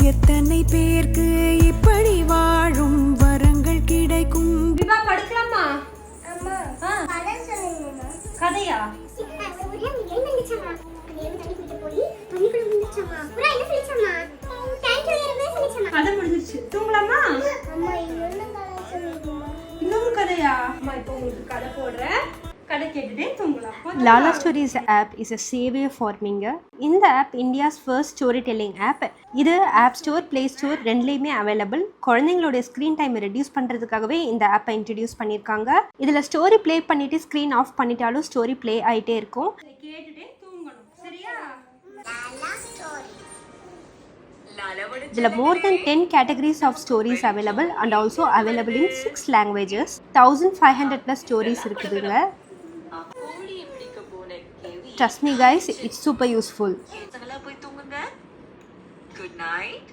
எத்தனை பேருக்கு இப்படி வாழும் வரங்கள் கிடைக்கும். விவா படுக்கலாமா? அம்மா கதை சொல்லுங்கம்மா. கதையா? கதை முடிஞ்சிருச்சு. தூங்கலாமா? இன்னும் கதையா? அம்மா இப்போ உங்களுக்கு கதை போடுறேன். கதை கேட்டுட்டே தூங்கலாம். Lala Stories app is a savior for me. இந்த app India's first story telling app. இது ஆப் ஸ்டோர், ப்ளே ஸ்டோர் ரெண்டுலேயுமே அவைலபிள். குழந்தைங்களோட ஸ்க்ரீன் டைமை ரெடியூஸ் பண்ணுறதுக்காகவே இந்த ஆப்பை இன்ட்ரடியூஸ் பண்ணியிருக்காங்க. இதில் ஸ்டோரி ப்ளே பண்ணிவிட்டு ஸ்க்ரீன் ஆஃப் பண்ணிட்டாலும் ஸ்டோரி ப்ளே ஆகிட்டே இருக்கும். கேட்டுட்டே தூங்கணும். சரியா? இதில் more than 10 categories of stories available and also available in 6 languages. 1500 plus stories இருக்குதுங்க. Trust me guys, it's super useful. Good night.